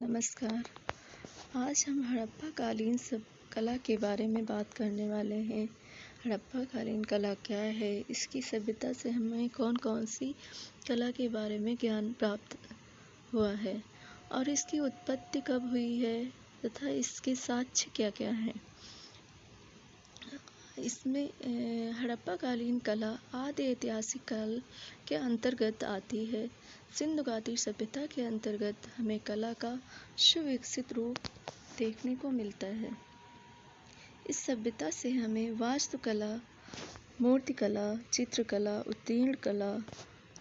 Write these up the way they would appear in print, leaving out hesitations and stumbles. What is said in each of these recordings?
नमस्कार। आज हम हड़प्पा कालीन सब कला के बारे में बात करने वाले हैं। हड़प्पा कालीन कला क्या है, इसकी सभ्यता से हमें कौन कौन सी कला के बारे में ज्ञान प्राप्त हुआ है और इसकी उत्पत्ति कब हुई है तथा इसके साक्ष्य क्या क्या हैं। इसमें हड़प्पा कालीन कला आदि ऐतिहासिक काल के अंतर्गत आती है। सिंधु घाटी सभ्यता के अंतर्गत हमें कला का सुविकसित रूप देखने को मिलता है। इस सभ्यता से हमें वास्तुकला, मूर्तिकला, चित्रकला, उत्कीर्ण कला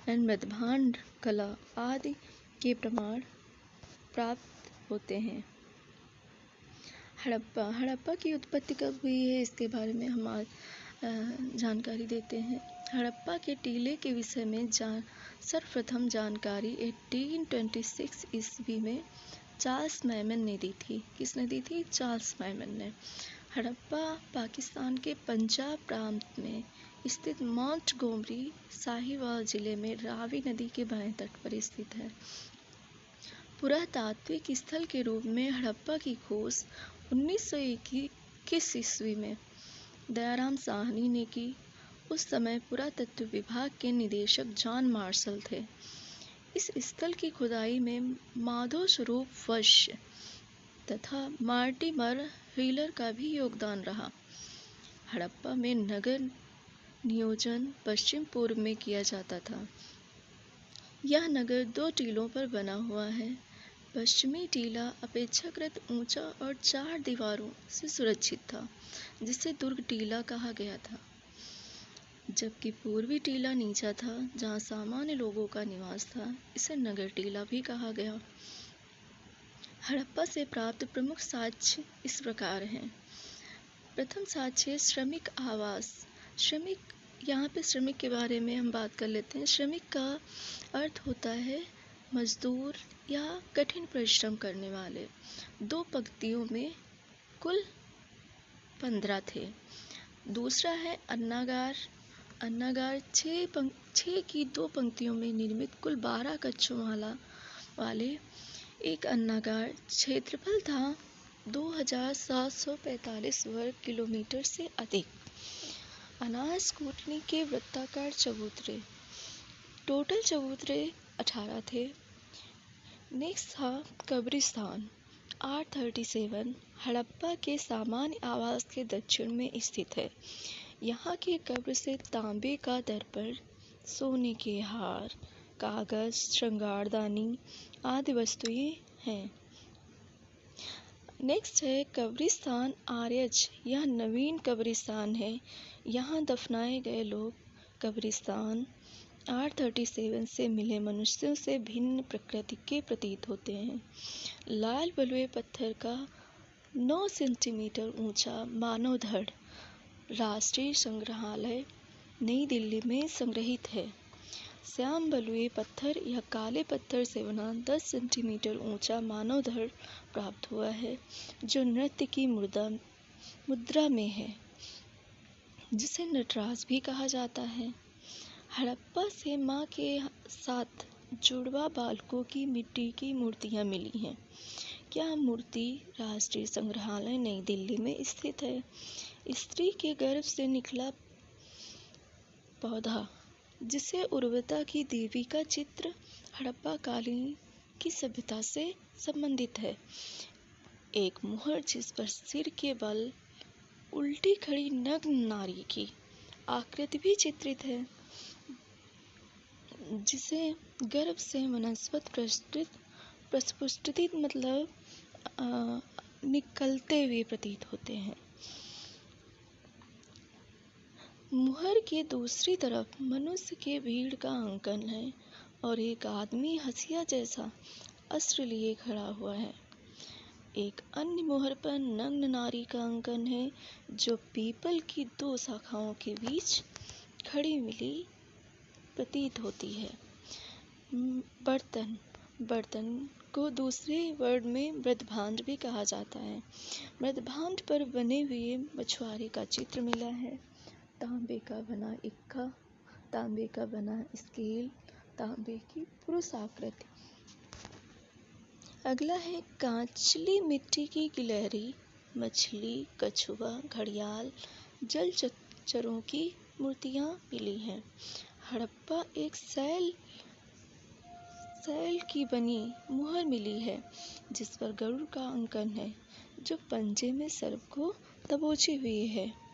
एवं मृदभांड कला आदि के प्रमाण प्राप्त होते हैं। हड़प्पा की उत्पत्ति कब हुई है, इसके बारे में हम आज जानकारी देते हैं। हड़प्पा के टीले के विषय में सर्वप्रथम जानकारी 1826 ईस्वी में चार्ल्स मैमन ने दी थी। किसने दी थी? चार्ल्स मैमन ने। हड़प्पा पाकिस्तान के पंजाब प्रांत में स्थित मोंटगोमरी साहिवाल जिले में रावी नदी के बाएं तट पर स्थित है। पुरातात्विक स्थल के रूप में हड़प्पा की खोज 1921 ईस्वी में दयाराम साहनी ने की। उस समय पुरातत्व विभाग के निदेशक जॉन मार्शल थे। इस स्थल की खुदाई में माधव स्वरूप वैश्य तथा मार्टिमर व्हीलर का भी योगदान रहा। हड़प्पा में नगर नियोजन पश्चिम पूर्व में किया जाता था। यह नगर 2 टीलों पर बना हुआ है। पश्चिमी टीला अपेक्षाकृत ऊंचा और 4 दीवारों से सुरक्षित था, जिसे दुर्ग टीला कहा गया था, जबकि पूर्वी टीला नीचा था, जहां सामान्य लोगों का निवास था। इसे नगर टीला भी कहा गया। हड़प्पा से प्राप्त प्रमुख साक्ष्य इस प्रकार हैं। प्रथम साक्ष्य श्रमिक आवास। यहाँ पे श्रमिक के बारे में हम बात कर लेते हैं। श्रमिक का अर्थ होता है मजदूर या कठिन परिश्रम करने वाले। 2 पंक्तियों में कुल 15 थे। दूसरा है अन्नागार। अन्नागार 6 की 2 पंक्तियों में निर्मित कुल 12 कक्षों वाले एक अन्नागार। क्षेत्रफल था 2745 वर्ग किलोमीटर से अधिक। अनाज कूटने के वृत्ताकार चबूतरे। टोटल चबूतरे 18 थे। नेक्स्ट था कब्रिस्तान 837 हड़प्पा के सामान्य आवास के दक्षिण में स्थित है। यहाँ की कब्र से तांबे का दर्पण, सोने के हार, कागज, श्रृंगारदानी आदि वस्तुएं हैं। नेक्स्ट है कब्रिस्तान आर्यज। यह नवीन कब्रिस्तान है। यहाँ दफनाए गए लोग कब्रिस्तान 837 से मिले मनुष्यों से भिन्न प्रकृति के प्रतीत होते हैं। लाल बलुए पत्थर का 9 सेंटीमीटर ऊंचा मानव धड़ राष्ट्रीय संग्रहालय नई दिल्ली में संग्रहित है। श्याम बलुए पत्थर या काले पत्थर से बना 10 सेंटीमीटर ऊंचा मानव धड़ प्राप्त हुआ है, जो नृत्य की मुद्रा में है, जिसे नटराज भी कहा जाता है। हड़प्पा से मां के साथ जुड़वा बालकों की मिट्टी की मूर्तियां मिली हैं। क्या मूर्ति राष्ट्रीय संग्रहालय नई दिल्ली में स्थित है। स्त्री के गर्भ से निकला पौधा, जिसे उर्वरता की देवी का चित्र हड़प्पा कालीन की सभ्यता से संबंधित है। एक मुहर जिस पर सिर के बल उल्टी खड़ी नग्न नारी की आकृति भी चित्रित है, जिसे गर्भ से वनस्पत प्रस्फुटित मतलब निकलते हुए प्रतीत होते हैं। मुहर के दूसरी तरफ मनुष्य के भीड़ का अंकन है और एक आदमी हंसिया जैसा अस्त्र लिए खड़ा हुआ है। एक अन्य मुहर पर नग्न नारी का अंकन है, जो पीपल की 2 शाखाओं के बीच खड़ी मिली प्रतीत होती है। बर्तन को दूसरे वर्ड में मृदभांड भी कहा जाता है। मृदभांड पर बने हुए मछुआरे का चित्र मिला है। तांबे का बना इक्का, तांबे का बना स्केल, तांबे की पुरुष आकृति अगला है कांचली मिट्टी की गिलहरी, मछली, कछुआ, घड़ियाल, जलचरों की मूर्तियाँ मिली हैं। हड़प्पा एक सैल की बनी मुहर मिली है जिस पर गरुड़ का अंकन है जो पंजे में सर्प को दबोचे हुए है।